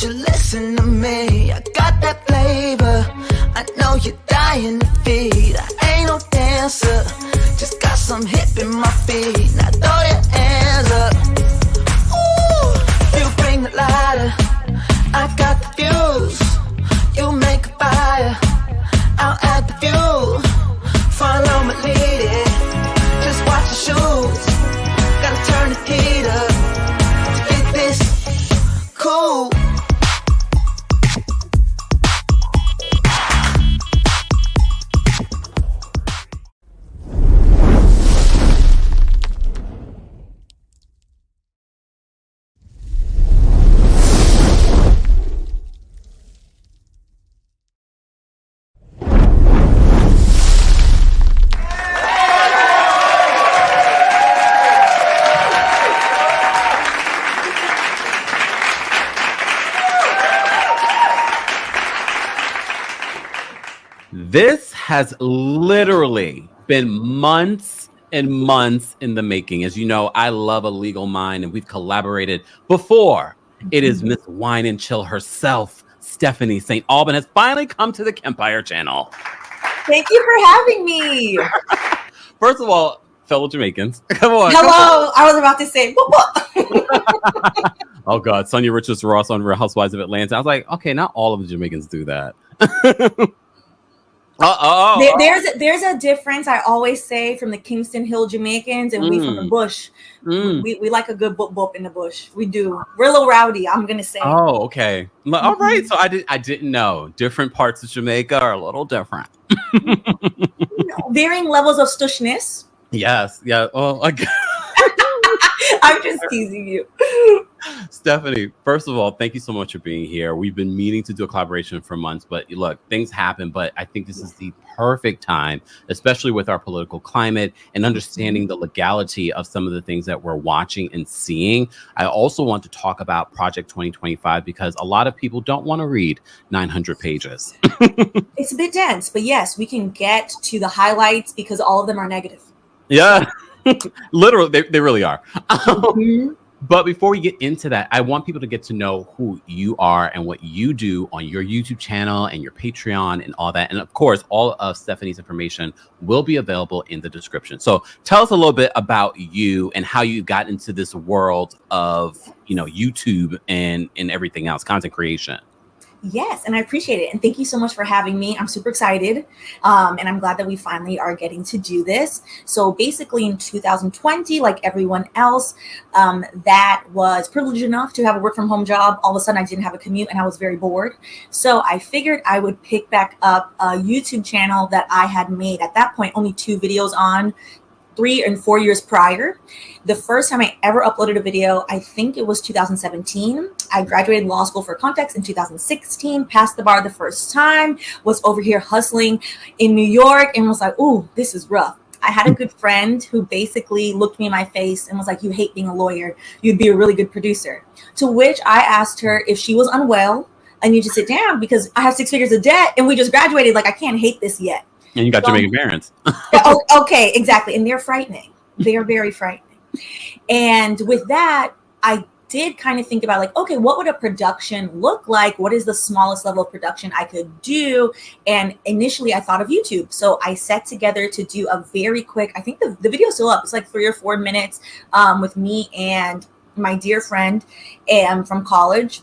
won't you listen to me? I got that flavor, I know you're dying to feed. I ain't no dancer, just got some hip in my feet. Now throw your hands up. Ooh, you bring the lighter, I got the fuse. You make a fire, I'll add the fuel. Follow my lady, just watch your shoes. Gotta turn the heat up to get this cool. This has literally been months and months in the making. As you know, I love A Legal Mind, and we've collaborated before. It is Miss Wine and Chill herself, Stephanie St. Aubyn, has finally come to the Kempire channel. Thank you for having me. First of all, fellow Jamaicans, come on. Hello. I was about to say, whoop. Oh God, Sonia Richards Ross on Real Housewives of Atlanta. I was like, okay, not all of the Jamaicans do that. There's a difference. I always say from the Kingston Hill Jamaicans and we from the bush. We like a good boop in the bush. We do. We're a little rowdy, I'm gonna say. Oh, okay. All right. So I didn't know. Different parts of Jamaica are a little different. Varying levels of stushness. Yes. Yeah. Oh, I'm just teasing you. Stephanie, first of all, thank you so much for being here. We've been meaning to do a collaboration for months, but look, things happen. But I think this is the perfect time, especially with our political climate and understanding the legality of some of the things that we're watching and seeing. I also want to talk about Project 2025 because a lot of people don't want to read 900 pages. It's a bit dense, but yes, we can get to the highlights because all of them are negative. Yeah. Literally, they really are. But before we get into that, I want people to get to know who you are and what you do on your YouTube channel and your Patreon and all that. And of course, all of Stephanie's information will be available in the description. So tell us a little bit about you and how you got into this world of, YouTube and everything else, content creation. Yes, and I appreciate it. And thank you so much for having me. I'm super excited. And I'm glad that we finally are getting to do this. So basically in 2020, like everyone else, that was privileged enough to have a work from home job. All of a sudden I didn't have a commute and I was very bored. So I figured I would pick back up a YouTube channel that I had made at that point, only 2 videos on 3 and 4 years prior. The first time I ever uploaded a video, I think it was 2017. I graduated law school for context in 2016, passed the bar the first time, was over here hustling in New York and was like, ooh, this is rough. I had a good friend who basically looked me in my face and was like, you hate being a lawyer. You'd be a really good producer. To which I asked her if she was unwell, I need to sit down because I have 6 figures of debt and we just graduated. Like, I can't hate this yet. And you got Jamaican parents. Okay, exactly. And they're frightening. They are very frightening. And with that, I did kind of think about like, okay, what would a production look like? What is the smallest level of production I could do? And initially I thought of YouTube. So I set together to do a very quick, I think the video is still up. It's like 3 or 4 minutes with me and my dear friend from college.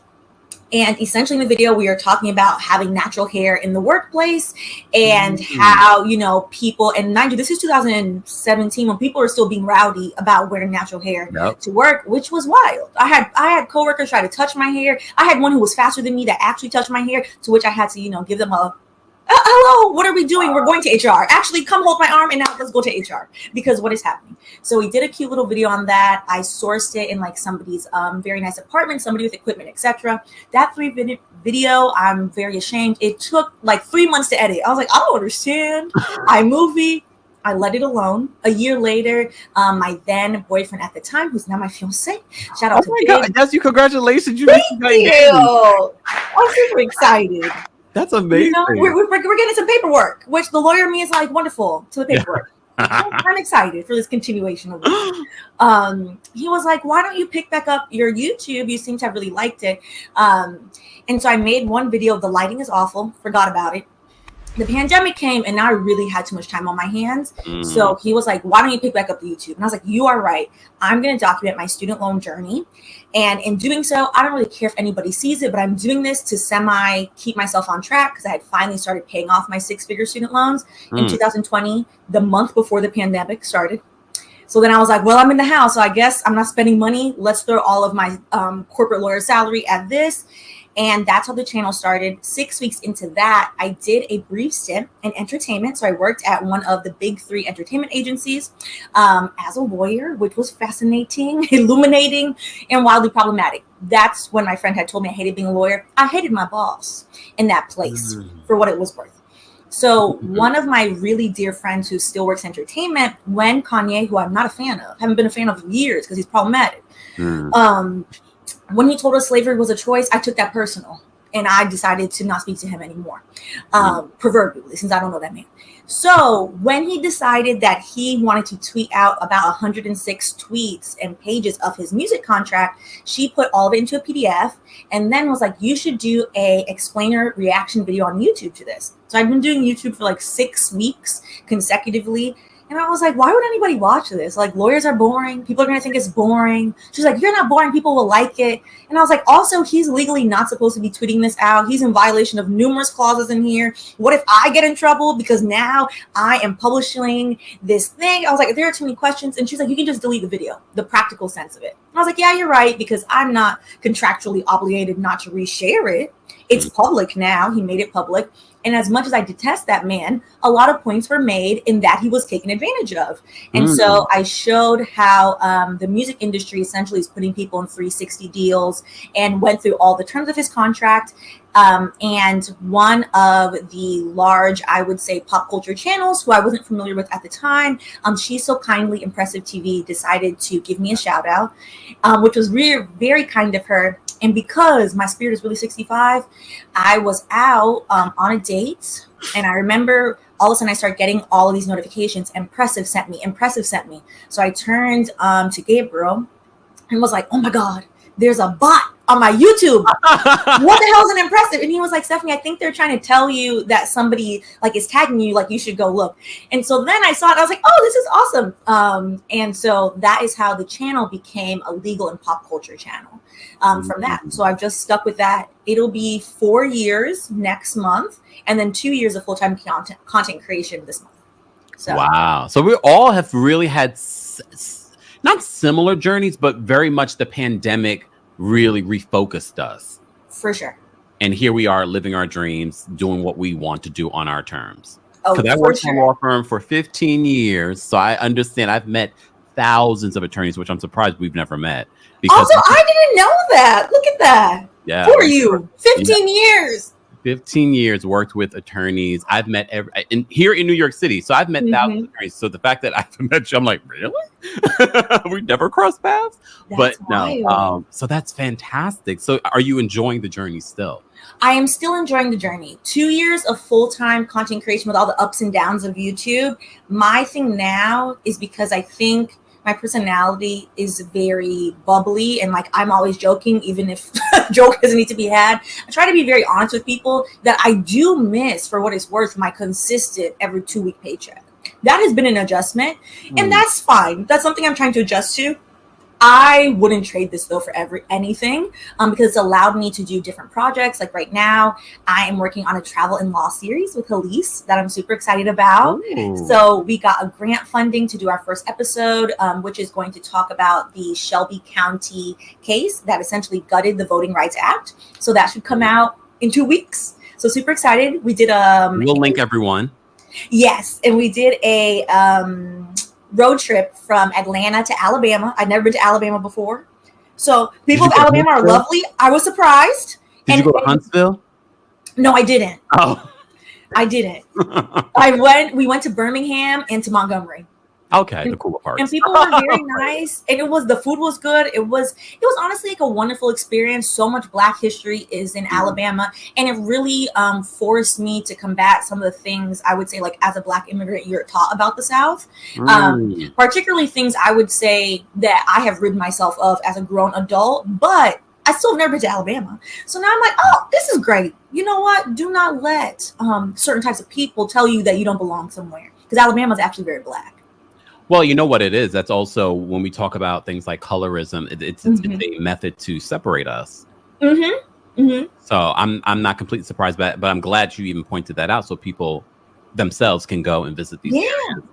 And essentially in the video, we are talking about having natural hair in the workplace and how, people, and mind you, this is 2017 when people are still being rowdy about wearing natural hair to work, which was wild. I had coworkers try to touch my hair. I had one who was faster than me that actually touched my hair, to which I had to, give them a, hello, what are we doing? We're going to HR. Actually, come hold my arm and now let's go to HR because what is happening? So we did a cute little video on that. I sourced it in like somebody's very nice apartment, somebody with equipment, etc. That 3-minute video, I'm very ashamed. It took like 3 months to edit. I was like, I don't understand. iMovie. I let it alone. A year later, my then boyfriend at the time, who's now my fiance, shout out to my God, that's you. Congratulations. Thank you. I'm super excited. That's amazing. We're getting some paperwork, which the lawyer me is like, wonderful to the paperwork. I'm excited for this continuation of this. He was like, why don't you pick back up your YouTube? You seem to have really liked it. And so I made one video. The lighting is awful. Forgot about it. The pandemic came and now I really had too much time on my hands. So he was like, why don't you pick back up the YouTube? And I was like, you are right. I'm going to document my student loan journey. And in doing so, I don't really care if anybody sees it, but I'm doing this to keep myself on track because I had finally started paying off my 6-figure student loans in 2020, the month before the pandemic started. So then I was like, well, I'm in the house, so I guess I'm not spending money. Let's throw all of my corporate lawyer salary at this. And that's how the channel started. 6 weeks into that, I did a brief stint in entertainment. So I worked at one of the big 3 entertainment agencies as a lawyer, which was fascinating, illuminating, and wildly problematic. That's when my friend had told me I hated being a lawyer. I hated my boss in that place for what it was worth. So one of my really dear friends who still works in entertainment, when Kanye, who I'm not a fan of, haven't been a fan of in years because he's problematic, when he told us slavery was a choice, I took that personal and I decided to not speak to him anymore, proverbially, since I don't know that man. So when he decided that he wanted to tweet out about 106 tweets and pages of his music contract, she put all of it into a PDF and then was like, you should do a explainer reaction video on YouTube to this. So I've been doing YouTube for like 6 weeks consecutively. And I was like, why would anybody watch this? Like, lawyers are boring. People are going to think it's boring. She's like, you're not boring. People will like it. And I was like, also, he's legally not supposed to be tweeting this out. He's in violation of numerous clauses in here. What if I get in trouble because now I am publishing this thing? I was like, there are too many questions. And she's like, you can just delete the video, the practical sense of it. And I was like, yeah, you're right, because I'm not contractually obligated not to reshare it. It's public now. He made it public. And as much as I detest that man, a lot of points were made in that he was taken advantage of. And so I showed how the music industry essentially is putting people in 360 deals and went through all the terms of his contract. And one of the large, I would say, pop culture channels who I wasn't familiar with at the time, She's So Kindly Impressive TV, decided to give me a shout out, which was really very kind of her. And because my spirit is really 65, I was out on a date. And I remember all of a sudden I started getting all of these notifications. Impressive sent me. So I turned to Gabriel and was like, oh my God, there's a bot on my YouTube. What the hell is an impressive? And he was like, Stephanie, I think they're trying to tell you that somebody like is tagging you, like you should go look. And so then I saw it. I was like, oh, this is awesome. And so that is how the channel became a legal and pop culture channel from that. So I've just stuck with that. It'll be 4 years next month and then 2 years of full-time content creation this month. So. Wow. So we all have really had not similar journeys, but very much the pandemic really refocused us. For sure. And here we are living our dreams, doing what we want to do on our terms. Oh, because I worked in a law firm for 15 years. So I understand. I've met thousands of attorneys, which I'm surprised we've never met. Because also, I didn't know that. Look at that. Yeah. For you. 15 years. 15 years worked with attorneys. I've met here in New York City. So I've met thousands of attorneys. So the fact that I've met you, I'm like, really? We never crossed paths? That's wild. No. So that's fantastic. So are you enjoying the journey still? I am still enjoying the journey. 2 years of full-time content creation with all the ups and downs of YouTube. My thing now is because I think my personality is very bubbly and like I'm always joking, even if joke doesn't need to be had. I try to be very honest with people that I do miss, for what it's worth, my consistent every 2-week paycheck. That has been an adjustment and that's fine. That's something I'm trying to adjust to. I wouldn't trade this though for anything because it's allowed me to do different projects. Like right now, I am working on a travel and law series with Elise that I'm super excited about. Ooh. So we got a grant funding to do our first episode, which is going to talk about the Shelby County case that essentially gutted the Voting Rights Act. So that should come out in 2 weeks. So super excited. We did we'll link everyone. Yes, and we did a road trip from Atlanta to Alabama. I'd never been to Alabama before. So people of Alabama are lovely. I was surprised. Did you go to Huntsville? No, I didn't. Oh. I didn't. We went to Birmingham and to Montgomery. Okay, the cooler parts. And people were very nice, and the food was good. It was honestly like a wonderful experience. So much Black history is in Alabama, and it really forced me to combat some of the things I would say, like as a Black immigrant, you're taught about the South, particularly things I would say that I have rid myself of as a grown adult, but I still have never been to Alabama. So now I'm like, oh, this is great. You know what? Do not let certain types of people tell you that you don't belong somewhere, because Alabama is actually very Black. Well, you know what it is. That's also when we talk about things like colorism. It's a method to separate us. So I'm not completely surprised by it, but I'm glad you even pointed that out, so people themselves can go and visit these areas.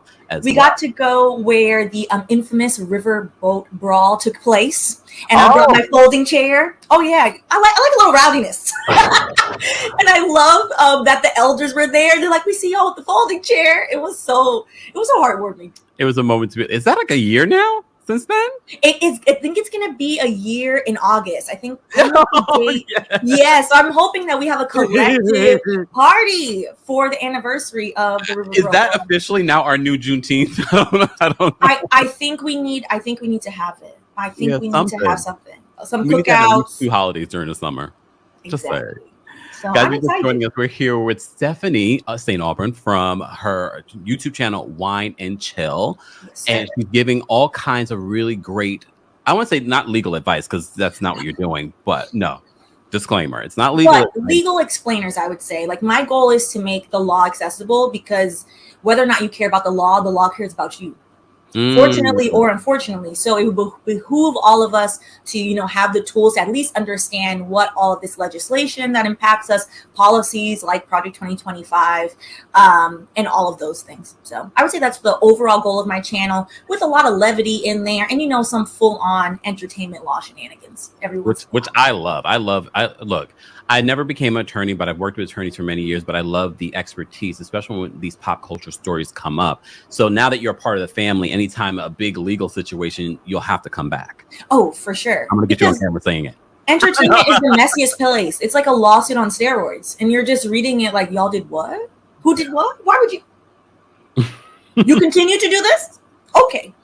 We got to go where the infamous river boat brawl took place, and I brought my folding chair. Oh yeah, I like a little rowdiness, and I love that the elders were there. They're like, "We see y'all with the folding chair." It was so heartwarming. It was a moment to be. Is that like a year now since then? It is. I think it's going to be a year in August. I think. Yes, so I'm hoping that we have a collective party for the anniversary of the river. Is that officially now our new Juneteenth? I don't know. I think we need to have it. I think we need to have something. Some cookouts. 2 holidays during the summer. Exactly. Just saying. So guys, we're just joining us. We're here with Stephanie St. Aubyn from her YouTube channel, Wine and Chill. Yes, and she's giving all kinds of really great, I want to say not legal advice, because that's not what you're doing, but no, disclaimer, it's not legal. But legal explainers, I would say. Like, my goal is to make the law accessible, because whether or not you care about the law cares about you. Fortunately or unfortunately. So it would behoove all of us to, have the tools to at least understand what all of this legislation that impacts us, policies like Project 2025, and all of those things. So I would say that's the overall goal of my channel, with a lot of levity in there, and some full-on entertainment law shenanigans every once in a while. Which I love. Look, I never became an attorney, but I've worked with attorneys for many years, but I love the expertise, especially when these pop culture stories come up. So now that you're a part of the family, anytime a big legal situation, you'll have to come back. Oh, for sure. I'm going to get you on camera saying it. Entertainment is the messiest place. It's like a lawsuit on steroids. And you're just reading it like, y'all did what? Who did what? Why would you? You continue to do this? Okay.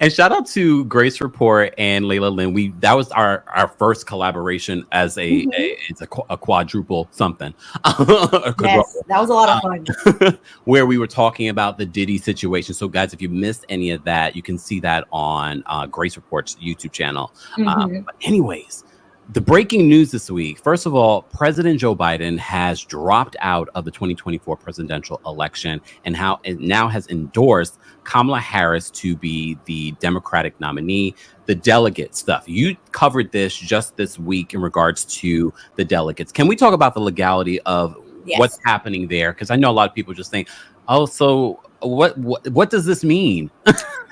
And shout out to Grace Report and Layla Lynn. That was our first collaboration as it's a quadruple something. Yes, that was a lot of fun. Where we were talking about the Diddy situation. So guys, if you missed any of that, you can see that on Grace Report's YouTube channel. But anyways, the breaking news this week. First of all, President Joe Biden has dropped out of the 2024 presidential election and now has endorsed Kamala Harris to be the Democratic nominee. The delegate stuff. You covered this just this week in regards to the delegates. Can we talk about the legality of what's happening there? Because I know a lot of people just think, oh, so what does this mean?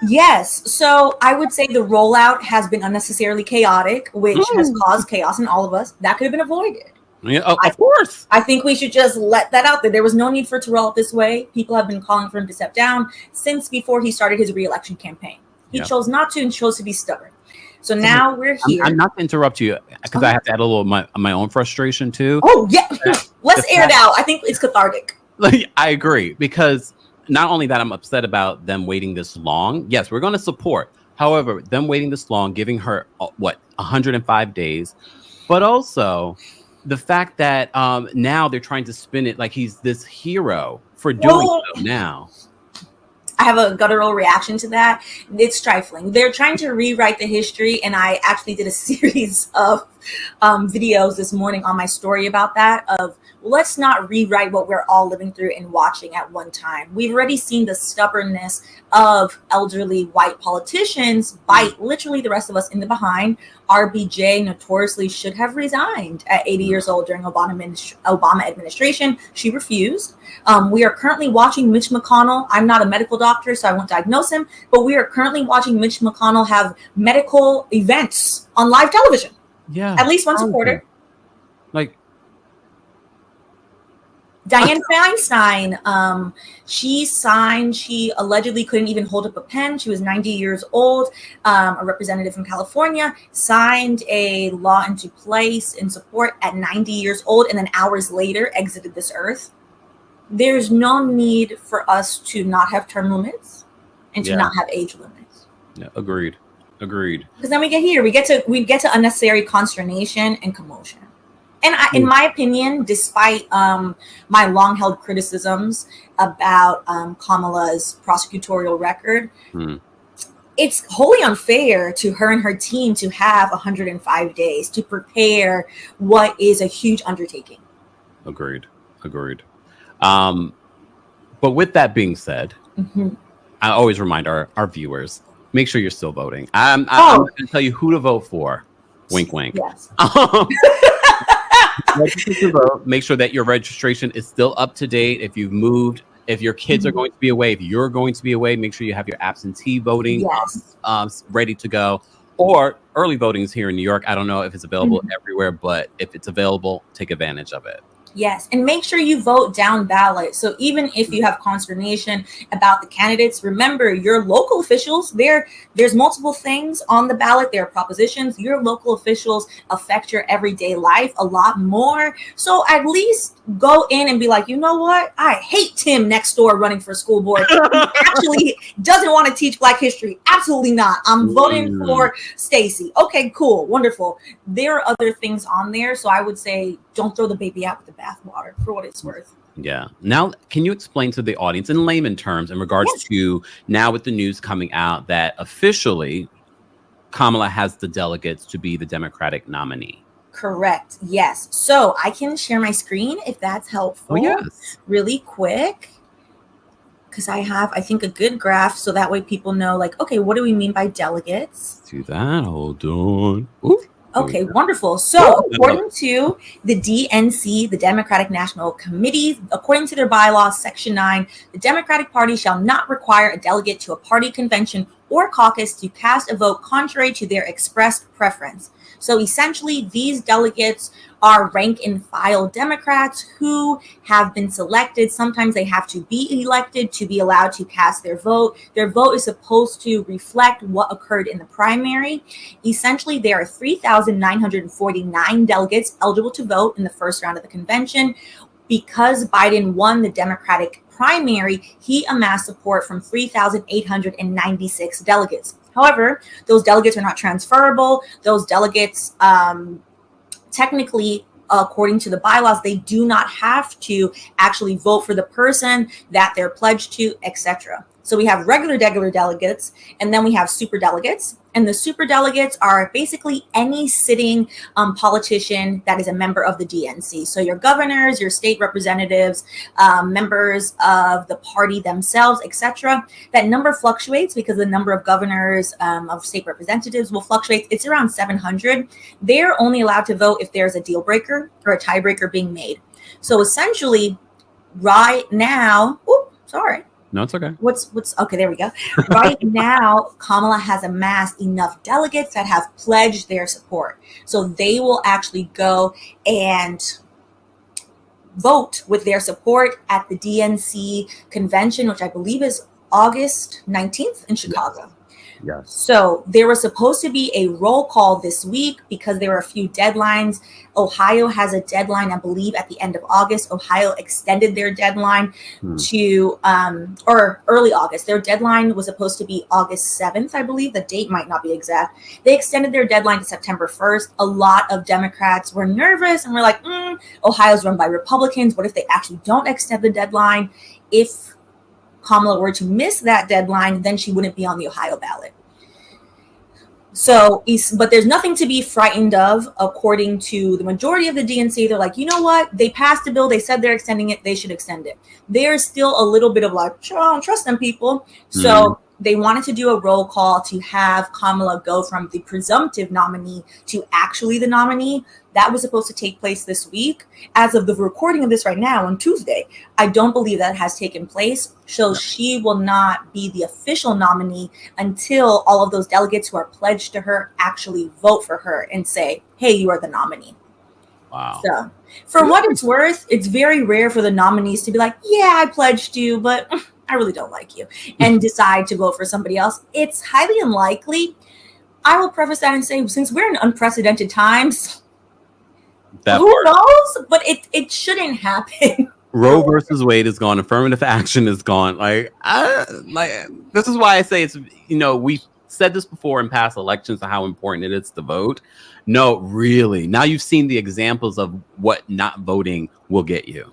Yes. So I would say the rollout has been unnecessarily chaotic, which has caused chaos in all of us. That could have been avoided. Yeah, of course. I think we should just let that out there. There was no need for it to roll out this way. People have been calling for him to step down since before he started his re-election campaign. He chose not to and chose to be stubborn. So now we're here. I'm not to interrupt you, because I have to add a little of my own frustration too. Oh, yeah. Let's air it out. I think it's cathartic. I agree, because not only that, I'm upset about them waiting this long. Yes, we're going to support. However, them waiting this long, giving her 105 days, but also the fact that now they're trying to spin it like he's this hero for doing so now. I have a guttural reaction to that. It's trifling. They're trying to rewrite the history, and I actually did a series of videos this morning on my story about that, of let's not rewrite what we're all living through and watching at one time. We've already seen the stubbornness of elderly white politicians bite literally the rest of us in the behind. RBJ notoriously should have resigned at 80 years old during Obama administration. She refused. We are currently watching Mitch McConnell. I'm not a medical doctor, so I won't diagnose him, but we are currently watching Mitch McConnell have medical events on live television. Yeah. At least once a quarter. Like, Dianne Feinstein, she allegedly couldn't even hold up a pen. She was 90 years old, a representative from California, signed a law into place in support at 90 years old, and then hours later exited this earth. There's no need for us to not have term limits. and to not have age limits. Yeah, agreed. Because then we get to unnecessary consternation and commotion. And in my opinion, despite my long-held criticisms about Kamala's prosecutorial record, it's wholly unfair to her and her team to have 105 days to prepare what is a huge undertaking. Agreed. But with that being said, I always remind our viewers, make sure you're still voting. I'm going to tell you who to vote for. Wink, wink. Yes. Register to vote. Make sure that your registration is still up to date. If you've moved, if your kids are going to be away, if you're going to be away, make sure you have your absentee voting ready to go. Or early voting is here in New York. I don't know if it's available everywhere, but if it's available, take advantage of it. Yes, and make sure you vote down ballot. So even if you have consternation about the candidates, remember your local officials, there's multiple things on the ballot. There are propositions. Your local officials affect your everyday life a lot more. So at least go in and be like, you know what? I hate Tim next door running for school board. He actually doesn't want to teach Black history. Absolutely not. I'm voting for Stacey. Okay, cool. Wonderful. There are other things on there. So I would say don't throw the baby out with the bathwater, for what it's worth. Yeah. Now, can you explain to the audience in layman terms in regards to now with the news coming out that officially Kamala has the delegates to be the Democratic nominee? Correct. Yes. So I can share my screen if that's helpful. Oh, yes. Really quick. Because I have, I think, a good graph so that way people know, like, okay, what do we mean by delegates? Let's do that. Hold on. Ooh. Okay, wonderful. So according to the DNC, the Democratic National Committee, according to their bylaws, Section 9, the Democratic Party shall not require a delegate to a party convention or caucus to cast a vote contrary to their expressed preference. So essentially, these delegates are rank and file Democrats who have been selected. Sometimes they have to be elected to be allowed to cast their vote. Their vote is supposed to reflect what occurred in the primary. Essentially, there are 3,949 delegates eligible to vote in the first round of the convention. Because Biden won the Democratic primary, he amassed support from 3,896 delegates. However, those delegates are not transferable. Those delegates, technically, according to the bylaws, they do not have to actually vote for the person that they're pledged to, etc. So we have regular delegates, and then we have super delegates. And the super delegates are basically any sitting politician that is a member of the DNC. So your governors, your state representatives, members of the party themselves, etc. That number fluctuates because the number of governors of state representatives will fluctuate. It's around 700. They're only allowed to vote if there's a deal breaker or a tiebreaker being made. So essentially, right now, No, it's okay. What's okay, there we go. Right now, Kamala has amassed enough delegates that have pledged their support. So they will actually go and vote with their support at the DNC convention, which I believe is August 19th in Chicago. Yes. So there was supposed to be a roll call this week because there were a few deadlines. Ohio has a deadline, I believe, at the end of August. Ohio extended their deadline to or early August. Their deadline was supposed to be August 7th, I believe. The date might not be exact. They extended their deadline to September 1st. A lot of Democrats were nervous and were like, Ohio's run by Republicans. What if they actually don't extend the deadline? If Kamala were to miss that deadline, then she wouldn't be on the Ohio ballot. So, but there's nothing to be frightened of, according to the majority of the DNC. They're like, you know what? They passed a bill. They said they're extending it. They should extend it. There's still a little bit of like, I don't trust them people. So they wanted to do a roll call to have Kamala go from the presumptive nominee to actually the nominee. That was supposed to take place this week. As of the recording of this right now on Tuesday, I don't believe that has taken place. So she will not be the official nominee until all of those delegates who are pledged to her actually vote for her and say, hey, you are the nominee. Wow. So for what it's worth, it's very rare for the nominees to be like, yeah, I pledged you, but I really don't like you, and decide to vote for somebody else. It's highly unlikely. I will preface that and say, since we're in unprecedented times, who knows? But it shouldn't happen. Roe versus Wade is gone. Affirmative action is gone. This is why I say it's, we said this before in past elections, how important it is to vote. No, really. Now you've seen the examples of what not voting will get you.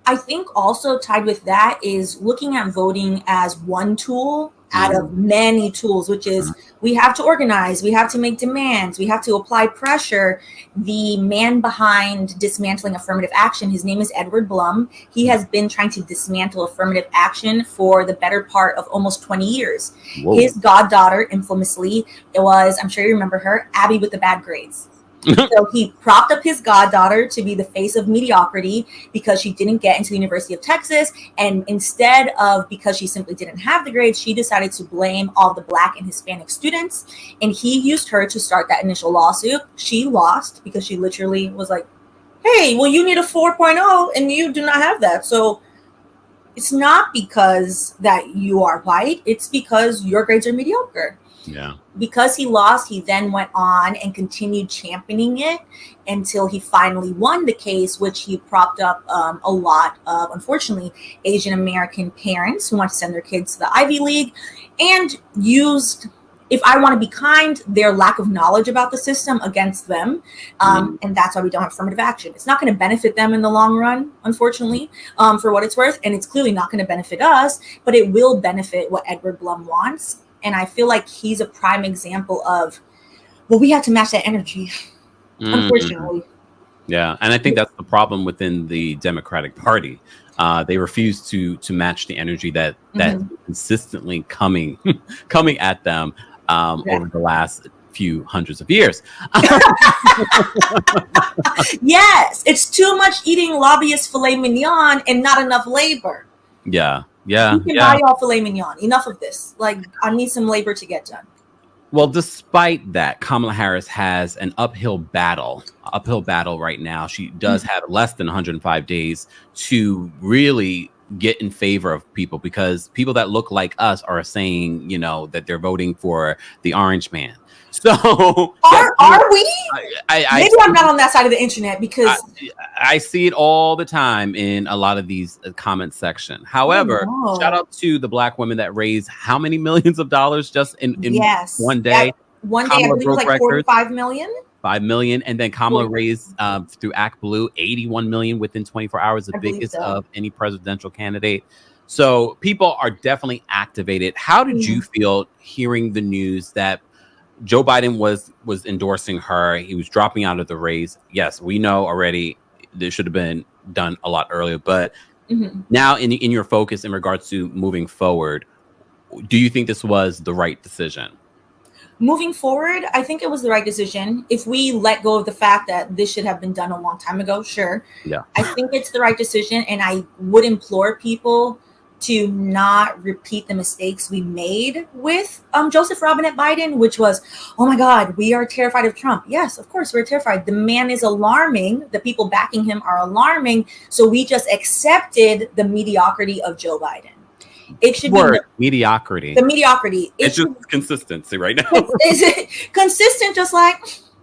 I think also tied with that is looking at voting as one tool out of many tools, which is we have to organize, we have to make demands, we have to apply pressure. The man behind dismantling affirmative action, his name is Edward Blum. He has been trying to dismantle affirmative action for the better part of almost 20 years. Whoa. His goddaughter, infamously, it was, I'm sure you remember her, Abby with the bad grades. So he propped up his goddaughter to be the face of mediocrity because she didn't get into the University of Texas. And instead of, because she simply didn't have the grades, she decided to blame all the Black and Hispanic students. And he used her to start that initial lawsuit. She lost because she literally was like, hey, well, you need a 4.0 and you do not have that. So it's not because that you are white. It's because your grades are mediocre. Yeah. Because he lost, he then went on and continued championing it until he finally won the case, which he propped up a lot of, unfortunately, Asian American parents who want to send their kids to the Ivy League, and used, if I want to be kind, their lack of knowledge about the system against them. And that's why we don't have affirmative action. It's not going to benefit them in the long run, unfortunately, for what it's worth. And it's clearly not going to benefit us, but it will benefit what Edward Blum wants. And I feel like he's a prime example of, well, we have to match that energy, unfortunately. Yeah, and I think that's the problem within the Democratic Party. They refuse to match the energy that's consistently coming at them over the last few hundreds of years. Yes, it's too much eating lobbyist filet mignon and not enough labor. Yeah. You can buy y'all filet mignon. Enough of this. Like, I need some labor to get done. Well, despite that, Kamala Harris has an uphill battle right now. She does have less than 105 days to really get in favor of people, because people that look like us are saying, that they're voting for the orange man. So are we? Maybe I'm not on that side of the internet, because I see it all the time in a lot of these comment section. However, shout out to the Black women that raised how many millions of dollars just in one day. One day, I believe it was like 45 million. 5 million, and then Kamala raised through Act Blue 81 million within 24 hours, the biggest of any presidential candidate. So people are definitely activated. How did you feel hearing the news that Joe Biden was endorsing her? He was dropping out of the race. Yes, we know already this should have been done a lot earlier, but now in your focus in regards to moving forward, do you think this was the right decision? Moving forward, I think it was the right decision. If we let go of the fact that this should have been done a long time ago, sure. Yeah. I think it's the right decision, and I would implore people to not repeat the mistakes we made with Joseph Robinette Biden, which was, oh my God, we are terrified of Trump. Yes, of course, we're terrified. The man is alarming. The people backing him are alarming. So we just accepted the mediocrity of Joe Biden. It should be mediocrity. The mediocrity. It's just consistency right now. Is it consistent? Just like,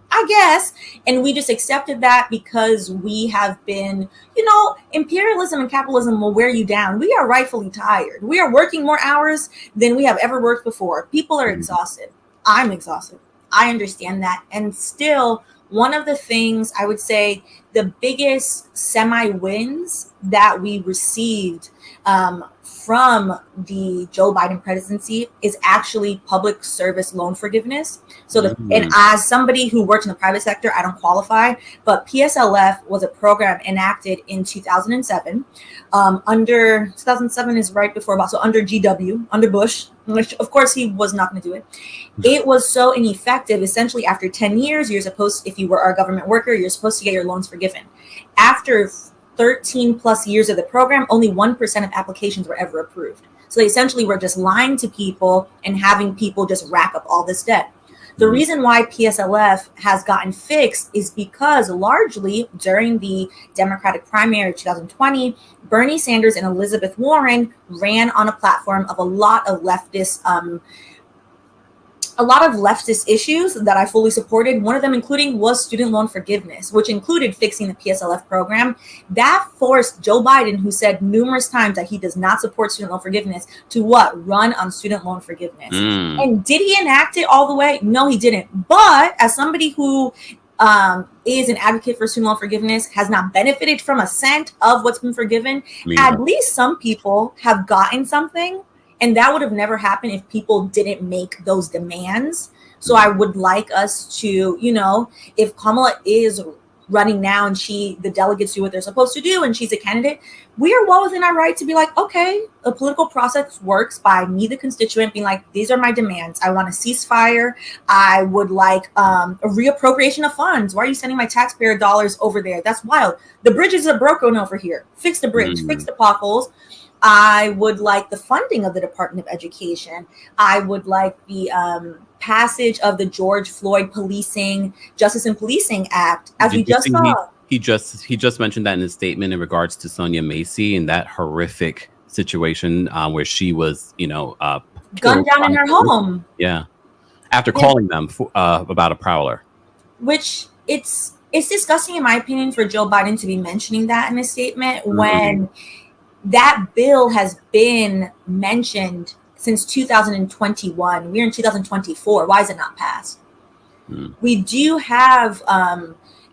I guess. And we just accepted that because we have been, imperialism and capitalism will wear you down. We are rightfully tired. We are working more hours than we have ever worked before. People are exhausted. I'm exhausted. I understand that. And still, one of the things I would say, the biggest semi-wins that we received from the Joe Biden presidency is actually public service loan forgiveness. So and as somebody who worked in the private sector, I don't qualify, but PSLF was a program enacted in 2007. Under 2007 is right before about, so under GW, under Bush, which of course he was not going to do it. It was so ineffective. Essentially, after 10 years, you're supposed, if you were a government worker, you're supposed to get your loans forgiven. After 13 plus years of the program, only 1% of applications were ever approved. So they essentially were just lying to people and having people just rack up all this debt. The reason why PSLF has gotten fixed is because largely during the Democratic primary of 2020, Bernie Sanders and Elizabeth Warren ran on a platform of a lot of leftist a lot of leftist issues that I fully supported. One of them including was student loan forgiveness, which included fixing the PSLF program. That forced Joe Biden, who said numerous times that he does not support student loan forgiveness, to run on student loan forgiveness. And did he enact it all the way? No, he didn't. But as somebody who is an advocate for student loan forgiveness, has not benefited from a cent of what's been forgiven, at least some people have gotten something. And that would have never happened if people didn't make those demands. So I would like us to, if Kamala is running now and the delegates do what they're supposed to do and she's a candidate, we are well within our right to be like, okay, a political process works by me, the constituent, being like, these are my demands. I want a ceasefire. I would like a reappropriation of funds. Why are you sending my taxpayer dollars over there? That's wild. The bridges are broken over here. Fix the bridge, fix the potholes. I would like the funding of the Department of Education. I would like the passage of the George Floyd Justice and Policing Act, as we just saw. He just mentioned that in his statement in regards to Sonia Macy and that horrific situation where she was, gunned down in her home. Yeah, after calling them about a prowler. Which it's disgusting, in my opinion, for Joe Biden to be mentioning that in his statement when that bill has been mentioned since 2021. We're in 2024. Why is it not passed? We do have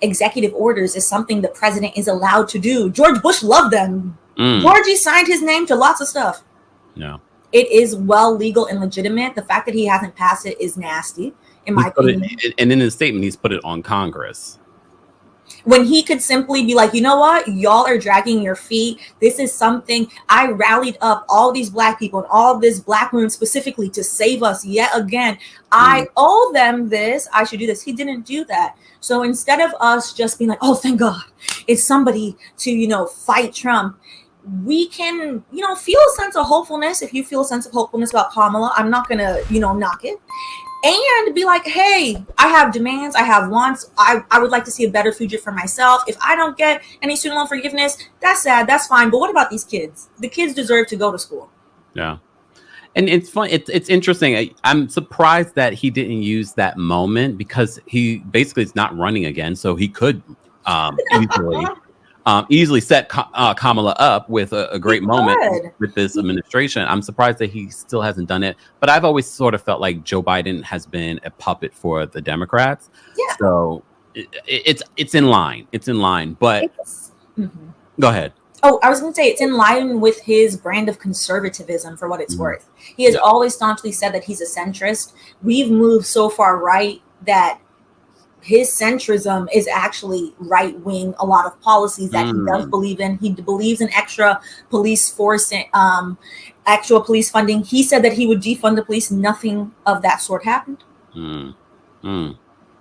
executive orders is something the president is allowed to do. George Bush loved them. Georgie signed his name to lots of stuff. Yeah. It is well legal and legitimate. The fact that he hasn't passed it is nasty, in my opinion. And in his statement, he's put it on Congress. When he could simply be like, you know what, y'all are dragging your feet. This is something I rallied up all these Black people and all this Black women specifically to save us yet again. I owe them this. I should do this. He didn't do that. So instead of us just being like, oh, thank God, it's somebody to, fight Trump, we can, feel a sense of hopefulness. If you feel a sense of hopefulness about Kamala, I'm not going to, knock it. And be like, hey, I have demands, I have wants. I would like to see a better future for myself. If I don't get any student loan forgiveness, that's sad, that's fine. But what about these kids? The kids deserve to go to school. Yeah. And it's fun. It's interesting. I'm surprised that he didn't use that moment because he basically is not running again. So he could easily set Kamala up with a great moment with this administration. I'm surprised that he still hasn't done it. But I've always sort of felt like Joe Biden has been a puppet for the Democrats. Yeah. So it's in line. It's in line. But go ahead. Oh, I was going to say it's in line with his brand of conservatism, for what it's worth. He has always staunchly said that he's a centrist. We've moved so far right that his centrism is actually right wing. A lot of policies that he does believe in. He believes in extra police force, actual police funding. He said that he would defund the police. Nothing of that sort happened.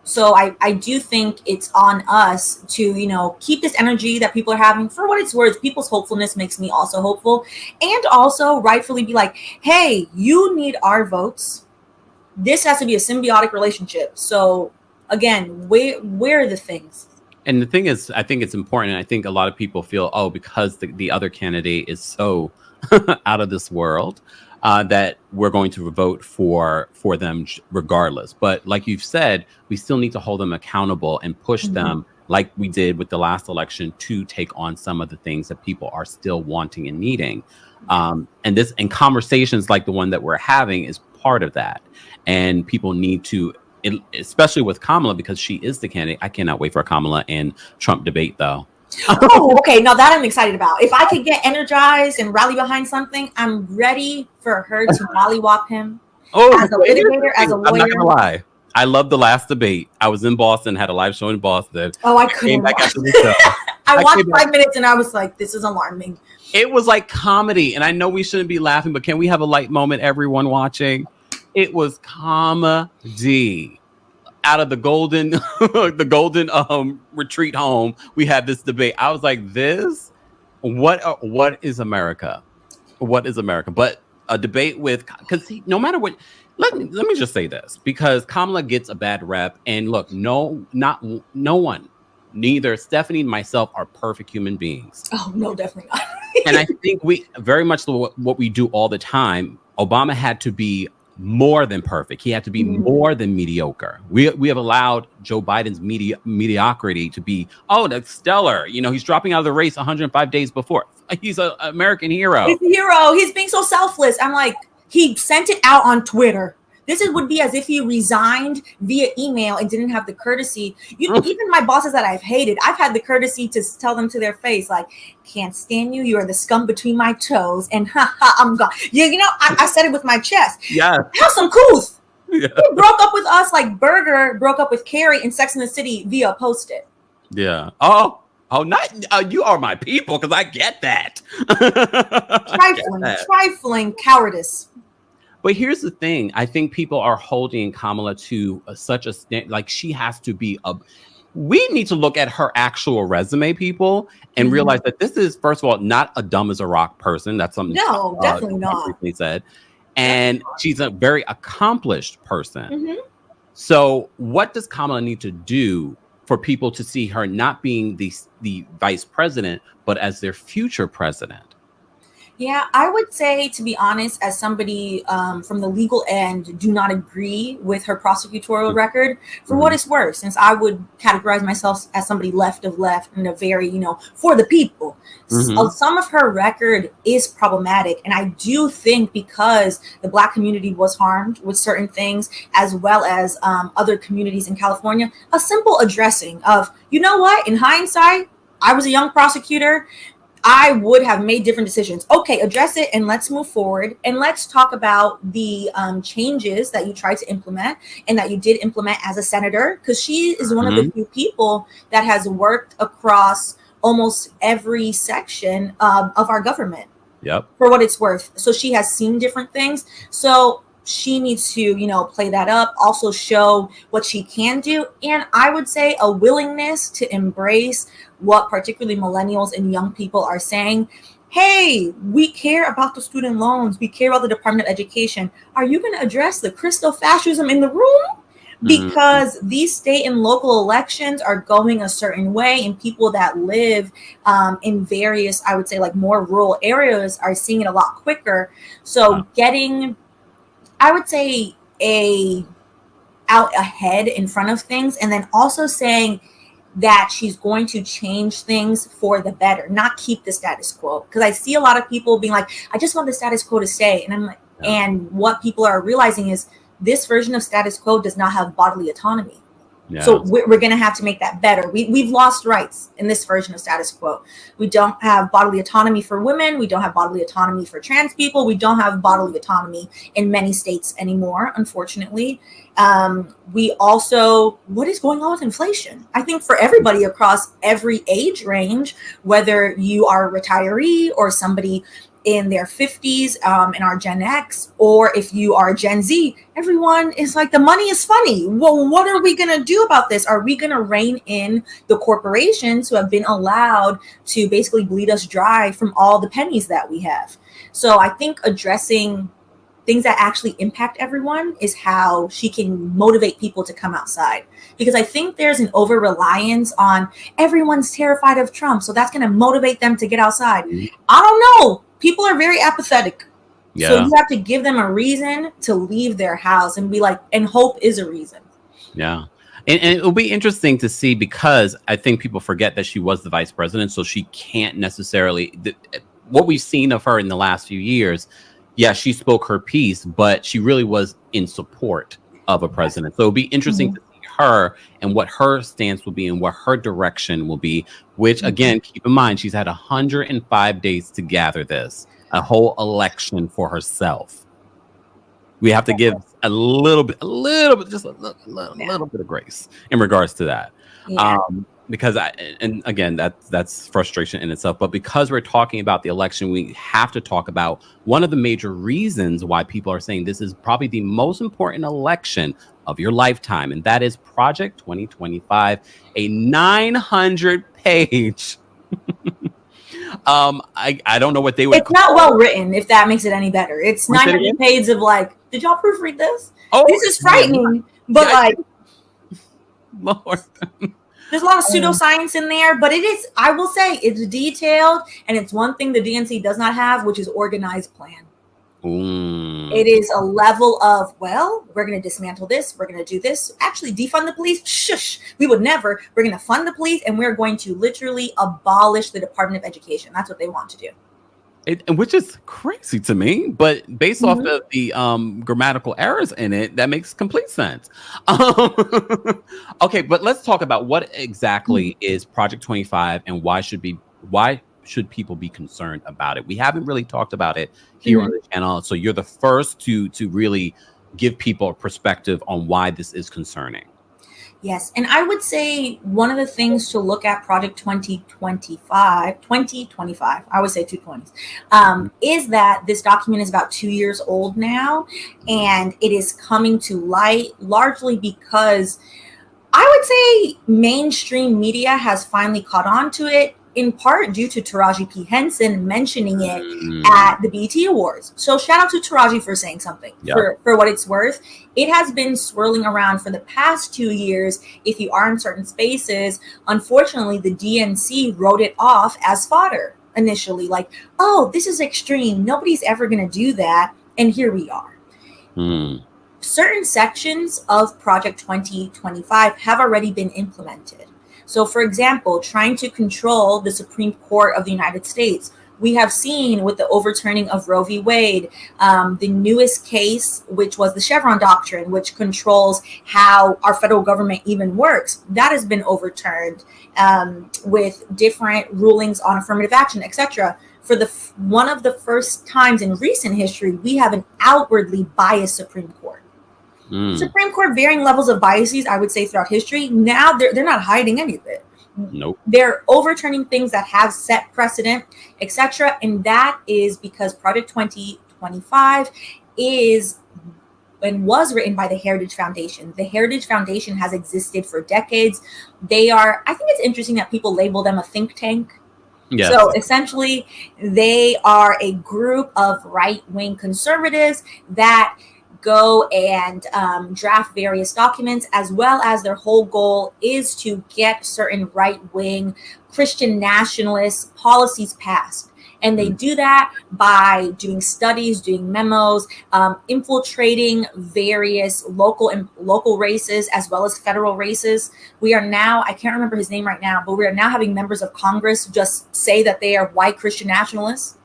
So I do think it's on us to, keep this energy that people are having. For what it's worth, people's hopefulness makes me also hopeful. And also rightfully be like, hey, you need our votes. This has to be a symbiotic relationship. So again, where are the things? And the thing is, I think it's important. I think a lot of people feel, because the other candidate is so out of this world, that we're going to vote for them regardless. But like you've said, we still need to hold them accountable and push them like we did with the last election to take on some of the things that people are still wanting and needing. And conversations like the one that we're having is part of that. And people need to, especially with Kamala, because she is the candidate. I cannot wait for a Kamala and Trump debate, though. Oh, okay. Now that I'm excited about. If I could get energized and rally behind something, I'm ready for her to mollywop him as a litigator, as a lawyer. I'm not gonna lie. I love the last debate. I was in Boston, had a live show in Boston. Oh, I couldn't. I watched 5 minutes and I was like, this is alarming. It was like comedy. And I know we shouldn't be laughing, but can we have a light moment, everyone watching? It was comedy. Out of the golden retreat home, we had this debate. I was like, what is America? What is America? But a debate because no matter what, let me just say this, because Kamala gets a bad rep, and look, no one, neither Stephanie nor myself, are perfect human beings. Oh no, definitely not. And I think we very much what we do all the time. Obama had to be more than perfect. He had to be more than mediocre. We have allowed Joe Biden's mediocrity to be, that's stellar. He's dropping out of the race 105 days before. He's an American hero. He's a hero. He's being so selfless. I'm like, he sent it out on Twitter. Would be as if he resigned via email and didn't have the courtesy. Even my bosses that I've hated, I've had the courtesy to tell them to their face, like, can't stand you. You are the scum between my toes. And I'm gone. I said it with my chest. Yeah. Have some couth. Yeah. He broke up with us like Berger broke up with Carrie in Sex and the City via Post-it. Yeah. Not you are my people, because I get that. Trifling cowardice. But here's the thing. I think people are holding Kamala to such a like she has to be we need to look at her actual resume, people, and realize that this is, first of all, not a dumb as a rock person. That's something. No, definitely not. He said, and she's a very accomplished person. So what does Kamala need to do for people to see her not being the vice president, but as their future president? Yeah, I would say, to be honest, as somebody from the legal end, do not agree with her prosecutorial record for what it's worth, since I would categorize myself as somebody left of left and a very, for the people. So some of her record is problematic. And I do think because the Black community was harmed with certain things, as well as other communities in California, a simple addressing of, you know what, in hindsight, I was a young prosecutor. I would have made different decisions. Okay, address it and let's move forward. And let's talk about the changes that you tried to implement and that you did implement as a senator, because she is one of the few people that has worked across almost every section of our government. Yep. For what it's worth. So she has seen different things. So she needs to, play that up, also show what she can do. And I would say a willingness to embrace what particularly millennials and young people are saying. Hey, we care about the student loans. We care about the Department of Education. Are you going to address the crystal fascism in the room? Because these state and local elections are going a certain way, and people that live in various, I would say, like more rural areas are seeing it a lot quicker. So getting, I would say, out ahead in front of things, and then also saying that she's going to change things for the better, not keep the status quo. Because I see a lot of people being like, I just want the status quo to stay. And I'm like, and what people are realizing is this version of status quo does not have bodily autonomy. Yeah. So we're going to have to make that better. We've lost rights in this version of status quo. We don't have bodily autonomy for women. We don't have bodily autonomy for trans people. We don't have bodily autonomy in many states anymore, unfortunately. We also, what is going on with inflation? I think for everybody across every age range, whether you are a retiree or somebody in their 50s in our Gen X, or if you are Gen Z, everyone is like, the money is funny. Well, what are we going to do about this? Are we going to rein in the corporations who have been allowed to basically bleed us dry from all the pennies that we have? So I think addressing things that actually impact everyone is how she can motivate people to come outside. Because I think there's an over-reliance on everyone's terrified of Trump, so that's going to motivate them to get outside. I don't know. People are very apathetic. Yeah. So you have to give them a reason to leave their house and be like, and hope is a reason. Yeah. And it'll be interesting to see, because I think people forget that she was the vice president. So she can't necessarily, what we've seen of her in the last few years, yeah, she spoke her piece, but she really was in support of a president. So it'll be interesting to see her and what her stance will be and what her direction will be, which, again, keep in mind, she's had 105 days to gather this, a whole election for herself. We have to give a little bit of grace in regards to that. Yeah. Because again, that's frustration in itself. But because we're talking about the election, we have to talk about one of the major reasons why people are saying this is probably the most important election of your lifetime. And that is Project 2025, a 900-page. I don't know what they would. It's not well written, if that makes it any better. It's 900 pages of like, did y'all proofread this? Oh, this is frightening. But Lord. There's a lot of pseudoscience in there, but it is, I will say, it's detailed, and it's one thing the DNC does not have, which is organized plan. Mm. It is a level of, well, we're going to dismantle this. We're going to do this. Actually, defund the police. Shush. We would never. We're going to fund the police, and we're going to literally abolish the Department of Education. That's what they want to do. Which is crazy to me, but based off of the grammatical errors in it, that makes complete sense. Okay, but let's talk about what exactly is Project 25 and why should people be concerned about it? We haven't really talked about it here on the channel, so you're the first to really give people a perspective on why this is concerning. Yes, and I would say one of the things to look at Project 2025, I would say 220s, is that this document is about 2 years old now, and it is coming to light largely because I would say mainstream media has finally caught on to it, in part due to Taraji P. Henson mentioning it at the BET Awards. So shout out to Taraji for saying something. For what it's worth. It has been swirling around for the past 2 years. If you are in certain spaces, unfortunately, the DNC wrote it off as fodder initially. Like, oh, this is extreme. Nobody's ever going to do that. And here we are. Certain sections of Project 2025 have already been implemented. So, for example, trying to control the Supreme Court of the United States. We have seen with the overturning of Roe v. Wade, the newest case, which was the Chevron doctrine, which controls how our federal government even works. That has been overturned with different rulings on affirmative action, etc. For one of the first times in recent history, we have an outwardly biased Supreme Court. Supreme Court, varying levels of biases, I would say, throughout history. Now they're not hiding any of it. Nope. They're overturning things that have set precedent, etc. And that is because Project 2025 is and was written by the Heritage Foundation. The Heritage Foundation has existed for decades. They are, I think it's interesting that people label them a think tank. Yes. So essentially, they are a group of right-wing conservatives that go and draft various documents, as well as their whole goal is to get certain right-wing Christian nationalist policies passed. And they do that by doing studies, doing memos, infiltrating various local races as well as federal races. We are now, I can't remember his name right now, but we are now having members of Congress just say that they are white Christian nationalists.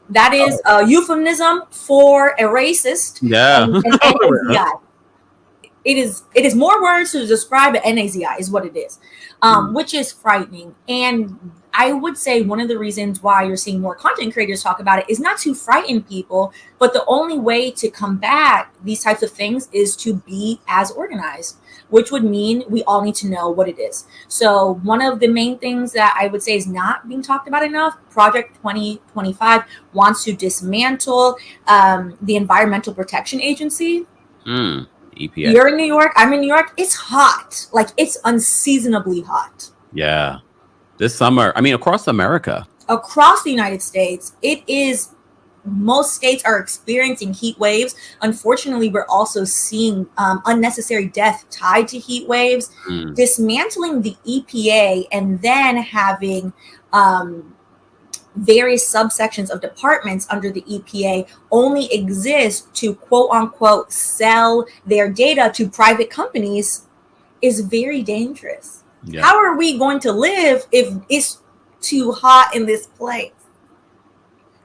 That is a euphemism for a racist. Yeah. And NAZI. It is more words to describe it. NAZI is what it is, which is frightening. And I would say one of the reasons why you're seeing more content creators talk about it is not to frighten people, but the only way to combat these types of things is to be as organized, which would mean we all need to know what it is. So one of the main things that I would say is not being talked about enough, Project 2025 wants to dismantle the Environmental Protection Agency. EPA. You're in New York. I'm in New York. It's hot. Like, it's unseasonably hot. Yeah. This summer, I mean, across America. Across the United States, it is. Most states are experiencing heat waves. Unfortunately, we're also seeing unnecessary death tied to heat waves. Dismantling the EPA and then having various subsections of departments under the EPA only exist to quote unquote sell their data to private companies is very dangerous. Yeah. How are we going to live if it's too hot in this place?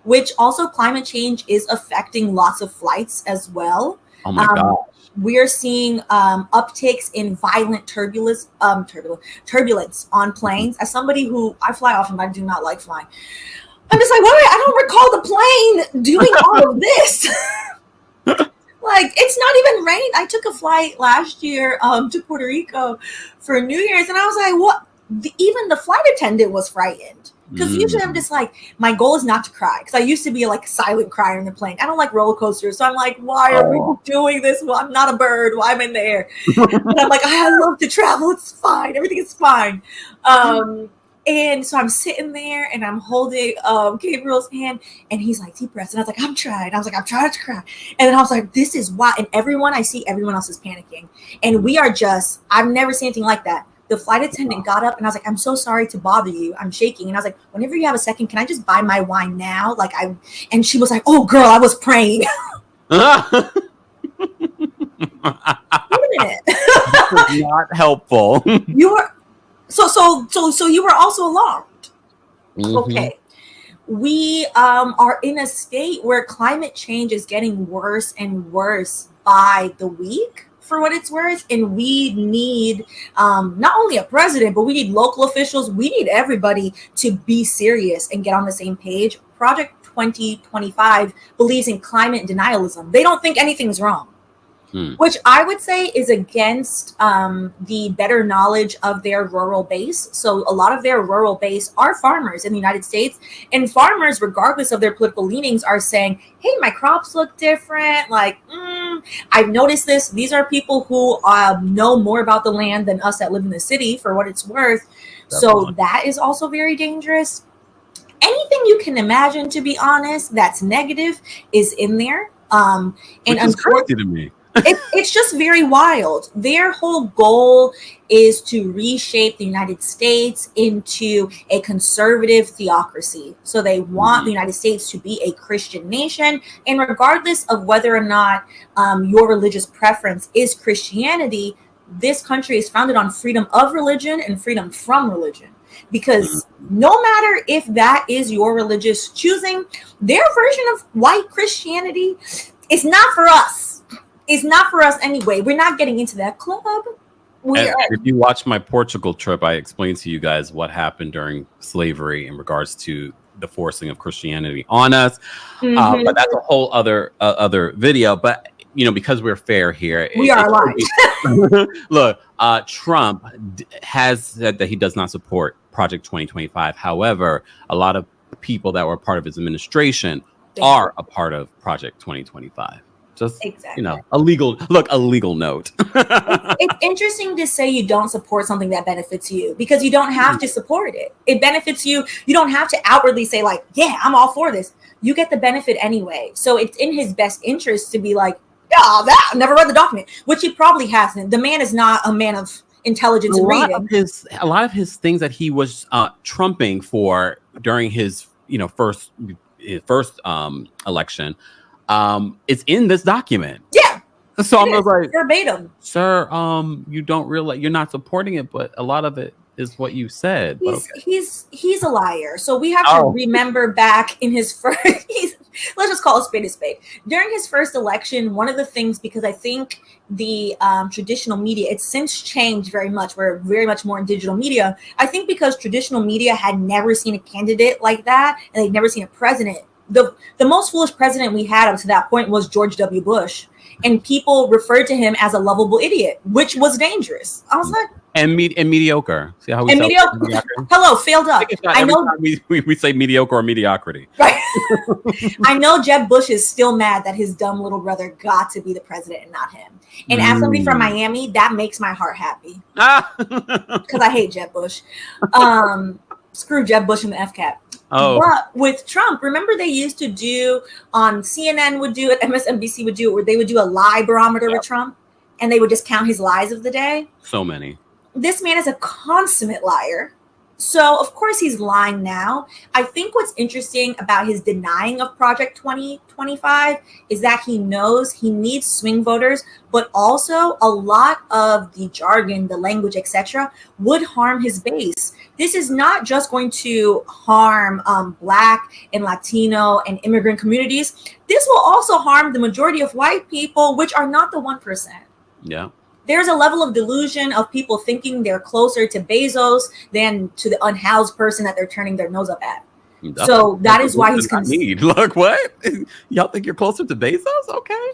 Which also climate change is affecting lots of flights as well. Oh my gosh. We are seeing upticks in violent turbulence on planes. As somebody who I fly often, but I do not like flying. I'm just like, wait, I don't recall the plane doing all of this. Like, it's not even rain. I took a flight last year to Puerto Rico for New Year's, and I was like, what? Even the flight attendant was frightened. Because usually I'm just like, my goal is not to cry. Because I used to be like a silent crier in the plane. I don't like roller coasters. So I'm like, why are we doing this? Well, I'm not a bird. Why am I in the air? And I'm like, I love to travel. It's fine. Everything is fine. And so I'm sitting there and I'm holding Gabriel's hand. And he's like, deep breaths. And I was like, I'm trying. I was like, I'm trying to cry. And then I was like, this is why. And everyone else is panicking. And we are just, I've never seen anything like that. The flight attendant got up and I was like, I'm so sorry to bother you. I'm shaking. And I was like, whenever you have a second, can I just buy my wine now? And she was like, oh girl, I was praying. Wait a minute. Not helpful. You were so you were also alarmed. Mm-hmm. Okay. We are in a state where climate change is getting worse and worse by the week, for what it's worth. And we need not only a president, but we need local officials. We need everybody to be serious and get on the same page. Project 2025 believes in climate denialism. They don't think anything's wrong. Which I would say is against the better knowledge of their rural base. So a lot of their rural base are farmers in the United States, and farmers, regardless of their political leanings, are saying, hey, my crops look different. I've noticed this. These are people who know more about the land than us that live in the city, for what it's worth. Definitely. So that is also very dangerous. Anything you can imagine, to be honest, that's negative is in there. And it's crazy to me. It's just very wild. Their whole goal is to reshape the United States into a conservative theocracy. So they want the United States to be a Christian nation. And regardless of whether or not your religious preference is Christianity, this country is founded on freedom of religion and freedom from religion. Because no matter if that is your religious choosing, their version of white Christianity is not for us. It's not for us anyway. We're not getting into that club. If you watch my Portugal trip, I explained to you guys what happened during slavery in regards to the forcing of Christianity on us. But that's a whole other video. But because we're fair here, we are aligned. Look, Trump has said that he does not support Project 2025. However, a lot of people that were part of his administration are a part of Project 2025. Just, exactly. A legal note. It's interesting to say you don't support something that benefits you, because you don't have to support it. It benefits you. You don't have to outwardly say yeah, I'm all for this. You get the benefit anyway. So it's in his best interest to be like, yeah, I never read the document, which he probably hasn't. The man is not a man of intelligence and reading. A lot of his things that he was trumping for during his first election. It's in this document. Yeah. So I'm like, verbatim. Sir, you don't realize you're not supporting it, but a lot of it is what you said. He's a liar. So we have to remember back in his first, let's just call a spade a spade. During his first election, one of the things, because I think the traditional media, it's since changed very much. We're very much more in digital media. I think because traditional media had never seen a candidate like that, and they'd never seen a president. The most foolish president we had up to that point was George W. Bush, and people referred to him as a lovable idiot, which was dangerous. I was like, and mediocre. See how we mediocre. Hello, failed up. I know we say mediocre or mediocrity. Right. I know Jeb Bush is still mad that his dumb little brother got to be the president and not him. And as somebody from Miami, that makes my heart happy because I hate Jeb Bush. Screw Jeb Bush and the FCAT. But with Trump, remember they used to do on CNN would do it, MSNBC would do it, where they would do a lie barometer with Trump, and they would just count his lies of the day. So many. This man is a consummate liar. So of course he's lying now. I think what's interesting about his denying of Project 2025 is that he knows he needs swing voters, but also a lot of the jargon, the language, etc., would harm his base. This is not just going to harm Black and Latino and immigrant communities. This will also harm the majority of white people, which are not the 1%. Yeah. There's a level of delusion of people thinking they're closer to Bezos than to the unhoused person that they're turning their nose up at. So that is why he's concerned. Look, what? Y'all think you're closer to Bezos? Okay.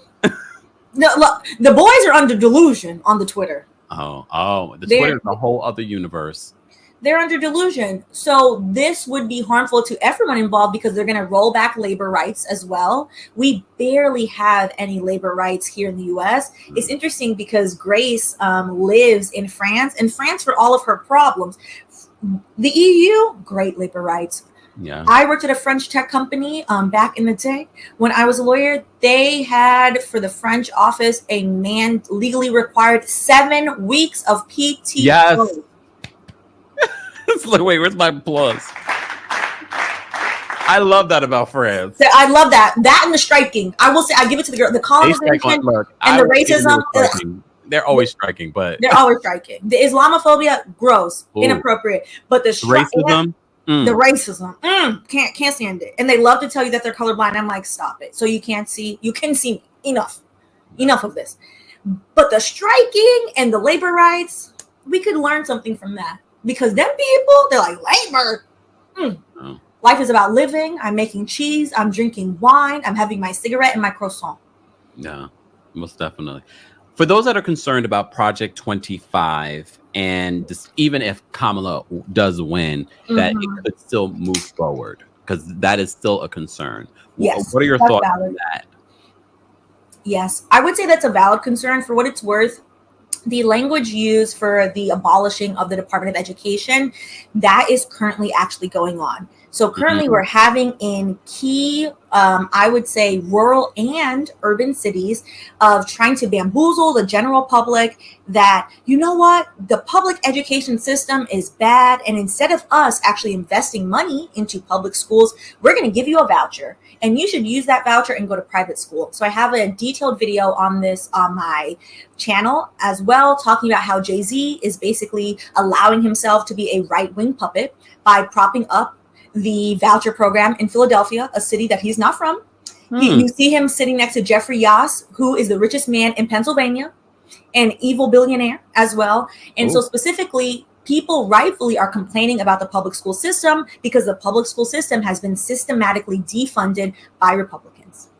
No, look, the boys are under delusion on the Twitter. Twitter is a whole other universe. They're under delusion. So this would be harmful to everyone involved because they're going to roll back labor rights as well. We barely have any labor rights here in the U.S. It's interesting because Grace lives in France, and France, for all of her problems, the EU, great labor rights. Yeah. I worked at a French tech company back in the day when I was a lawyer. They had, for the French office, a man legally required 7 weeks of PTO. Yes. It's like, wait, where's my applause? I love that about France. I love that. That and the striking. I will say, I give it to the girl. The colonization and the racism. They're always striking, but they're always striking. The Islamophobia, gross, inappropriate. But the racism, the racism, can't stand it. And they love to tell you that they're colorblind. I'm like, stop it. So you can't see. You can see me. Enough of this. But the striking and the labor rights, we could learn something from that, because them people, they're like, labor. Oh. Life is about living. I'm making cheese. I'm drinking wine. I'm having my cigarette and my croissant. Yeah, most definitely. For those that are concerned about Project 25, and even if Kamala does win, that it could still move forward, because that is still a concern. Yes. What are your thoughts on that? Yes, I would say that's a valid concern. For what it's worth, the language used for the abolishing of the Department of Education, that is currently actually going on. So currently we're having in key, I would say, rural and urban cities of trying to bamboozle the general public that, you know what, the public education system is bad. And instead of us actually investing money into public schools, we're going to give you a voucher. And you should use that voucher and go to private school. So I have a detailed video on this on my channel as well, talking about how Jay-Z is basically allowing himself to be a right-wing puppet by propping up the voucher program in Philadelphia, a city that he's not from. You see him sitting next to Jeffrey Yass, who is the richest man in Pennsylvania, an evil billionaire as well. And so specifically, people rightfully are complaining about the public school system because the public school system has been systematically defunded by Republicans.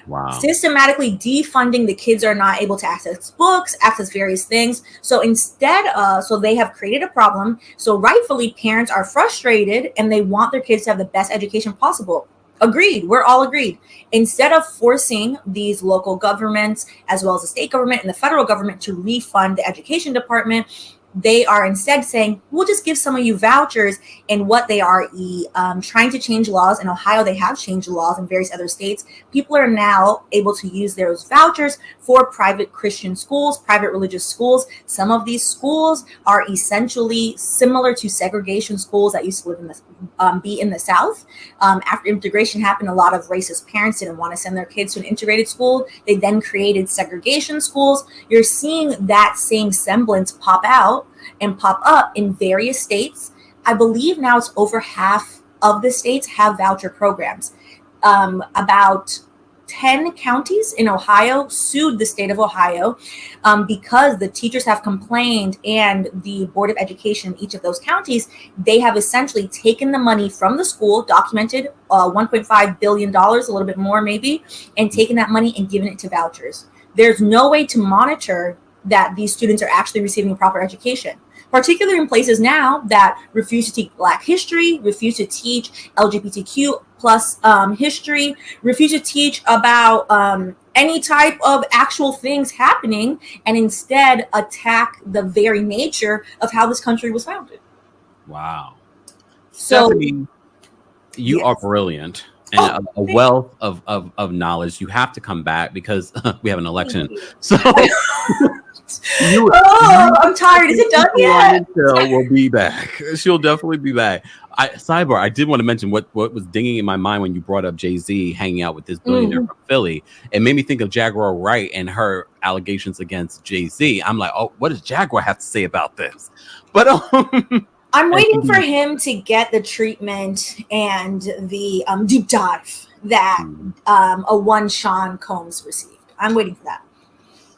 Wow. Systematically defunding, the kids are not able to access books, access various things. So instead, so they have created a problem. So rightfully, parents are frustrated and they want their kids to have the best education possible. Agreed. We're all agreed. Instead of forcing these local governments, as well as the state government and the federal government, to refund the education department, they are instead saying, we'll just give some of you vouchers. And what they are trying to change laws. In Ohio, they have changed laws in various other states. People are now able to use those vouchers for private Christian schools, private religious schools. Some of these schools are essentially similar to segregation schools that used to live in be in the South. After integration happened, a lot of racist parents didn't want to send their kids to an integrated school. They then created segregation schools. You're seeing that same semblance pop out and pop up in various states. I believe now it's over half of the states have voucher programs. About 10 counties in Ohio sued the state of Ohio because the teachers have complained, and the Board of Education in each of those counties, they have essentially taken the money from the school, documented $1.5 billion, a little bit more maybe, and taken that money and given it to vouchers. There's no way to monitor that these students are actually receiving a proper education, particularly in places now that refuse to teach Black history, refuse to teach LGBTQ plus history, refuse to teach about any type of actual things happening, and instead attack the very nature of how this country was founded. Wow. So, Stephanie, you are brilliant. And a wealth of knowledge. You have to come back because we have an election. So I'm tired. Is it done yet? Will be back. She'll definitely be back. Sidebar, I did want to mention what was dinging in my mind when you brought up Jay-Z hanging out with this billionaire from Philly. It made me think of Jaguar Wright and her allegations against Jay-Z. I'm like, oh, what does Jaguar have to say about this? But I'm waiting for him to get the treatment and the deep dive that a one Sean Combs received. I'm waiting for that.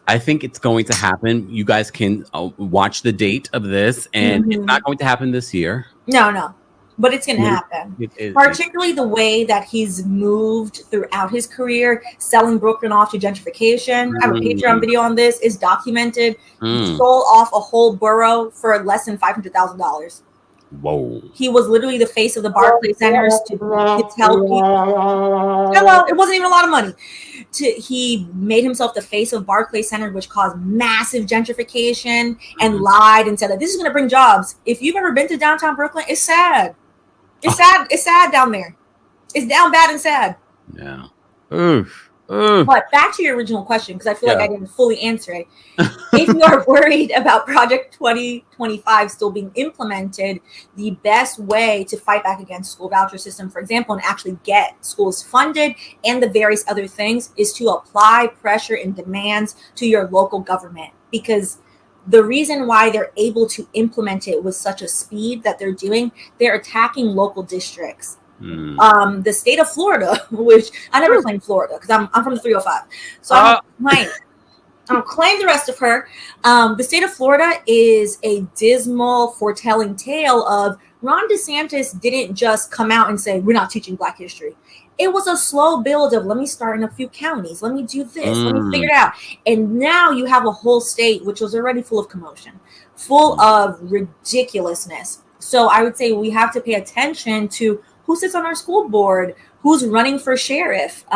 I think it's going to happen. You guys can watch the date of this, and it's not going to happen this year. No. But it's going to happen. Particularly the way that he's moved throughout his career, selling Brooklyn off to gentrification. I have a Patreon video on this. It's documented. He sold off a whole borough for less than $500,000. Whoa. He was literally the face of the Barclays Centers to tell people. Hello, it wasn't even a lot of money. He made himself the face of Barclays Center, which caused massive gentrification, and lied and said that this is going to bring jobs. If you've ever been to downtown Brooklyn, it's sad. It's sad. It's sad down there. It's down bad and sad. Yeah. Oof. But back to your original question, because I feel like I didn't fully answer it. If you are worried about Project 2025 still being implemented, the best way to fight back against school voucher system, for example, and actually get schools funded and the various other things is to apply pressure and demands to your local government. Because the reason why they're able to implement it with such a speed that they're doing, they're attacking local districts. The state of Florida, which I never claimed Florida because I'm from the 305, so I don't claim the rest of her. The state of Florida is a dismal, foretelling tale of Ron DeSantis didn't just come out and say we're not teaching Black history. It was a slow build of let me start in a few counties, let me do this, let me figure it out, and now you have a whole state which was already full of commotion, full of ridiculousness. So I would say we have to pay attention to who sits on our school board, who's running for sheriff.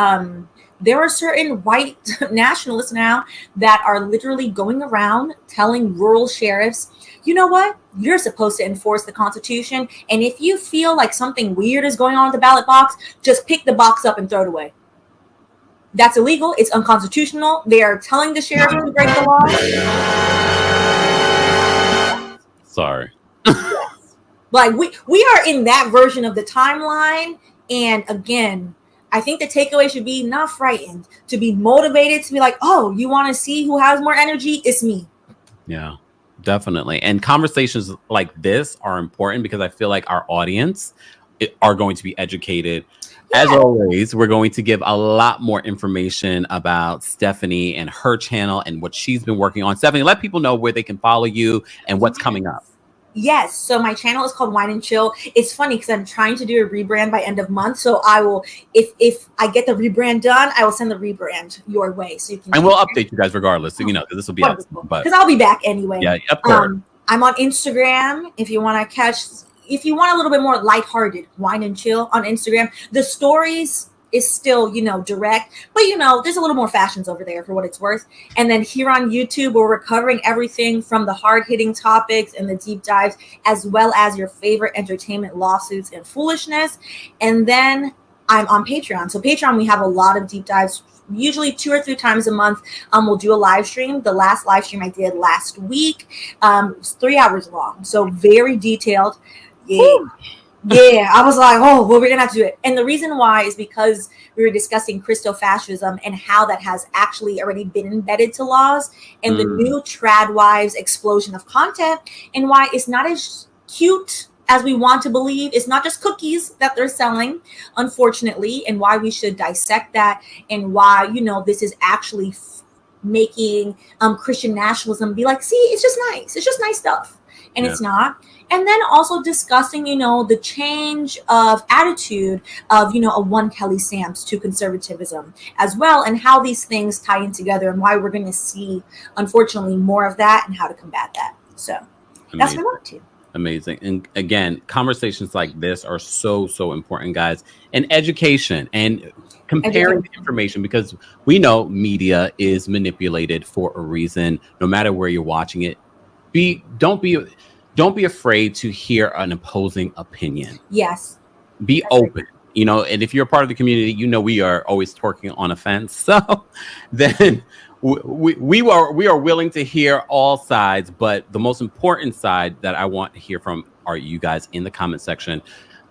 There are certain white nationalists now that are literally going around telling rural sheriffs, you know what? You're supposed to enforce the Constitution. And if you feel like something weird is going on at the ballot box, just pick the box up and throw it away. That's illegal. It's unconstitutional. They are telling the sheriff to break the law. Sorry. Yes. Like we are in that version of the timeline. And again, I think the takeaway should be not frightened, to be motivated, to be like, oh, you want to see who has more energy? It's me. Yeah, definitely. And conversations like this are important because I feel like our audience are going to be educated. Yeah. As always, we're going to give a lot more information about Stephanie and her channel and what she's been working on. Stephanie, let people know where they can follow you and what's coming up. Yes. So my channel is called Wine and Chill. It's funny because I'm trying to do a rebrand by end of month. So I will, if I get the rebrand done, I will send the rebrand your way. So you can. And we'll update you guys regardless. So, you know, this will be up. But because I'll be back anyway. Yeah, of course. I'm on Instagram. If you want to catch, if you want a little bit more lighthearted, Wine and Chill on Instagram. The stories is still, you know, direct, but you know, there's a little more fashions over there for what it's worth. And then here on YouTube, where we're covering everything from the hard-hitting topics and the deep dives, as well as your favorite entertainment lawsuits and foolishness. And then I'm on Patreon. So Patreon, we have a lot of deep dives, usually 2 or 3 times a month. We'll do a live stream. The last live stream I did last week was 3 hours long, so very detailed. Yeah, I was like, oh, well, we're gonna have to do it. And the reason why is because we were discussing Christo-fascism and how that has actually already been embedded to laws, and the new trad wives explosion of content, and why it's not as cute as we want to believe. It's not just cookies that they're selling, unfortunately, and why we should dissect that, and why, you know, this is actually making Christian nationalism be like, see, it's just nice. It's just nice stuff. And it's not. And then also discussing, you know, the change of attitude of, you know, a one Kelly Samps to conservatism as well, and how these things tie in together, and why we're going to see, unfortunately, more of that and how to combat that. So that's what I want to. Amazing. And again, conversations like this are so important, guys. And education and comparing information, because we know media is manipulated for a reason, no matter where you're watching it. Don't be afraid to hear an opposing opinion. Yes. Be open, you know, and if you're a part of the community, you know, we are always talking on a fence. So then we are willing to hear all sides, but the most important side that I want to hear from are you guys in the comment section.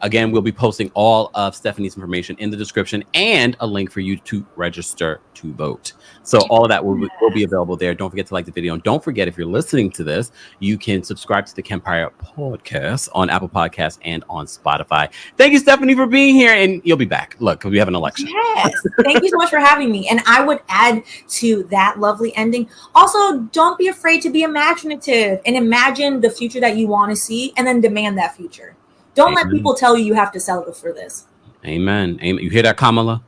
Again, we'll be posting all of Stephanie's information in the description and a link for you to register to vote. So all of that will be available there. Don't forget to like the video. And don't forget, if you're listening to this, you can subscribe to the Kempire podcast on Apple Podcasts and on Spotify. Thank you, Stephanie, for being here. And you'll be back. Look, we have an election. Yes. Thank you so much for having me. And I would add to that lovely ending. Also, don't be afraid to be imaginative and imagine the future that you want to see, and then demand that future. Don't let people tell you have to settle for this. Amen. Amen. You hear that, Kamala?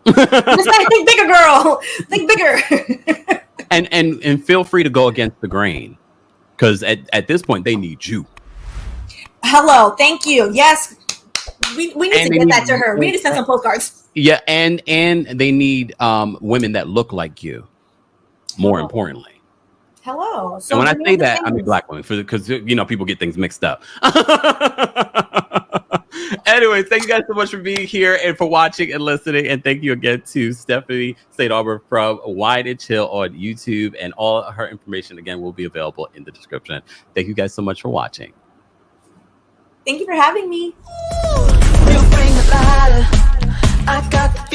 Think bigger, girl. Think bigger. and feel free to go against the grain, because at this point they need you. Hello. Thank you. Yes. We need to get that to her. We need to send some postcards. Yeah, and they need women that look like you. More importantly. Hello. So and when I say that, I mean Black women, because you know people get things mixed up. Anyway. anyways, thank you guys so much for being here and for watching and listening. And thank you again to Stephanie St. Aubyn from Wine and Chill on YouTube. And all her information, again, will be available in the description. Thank you guys so much for watching. Thank you for having me. You bring the lighter. I got the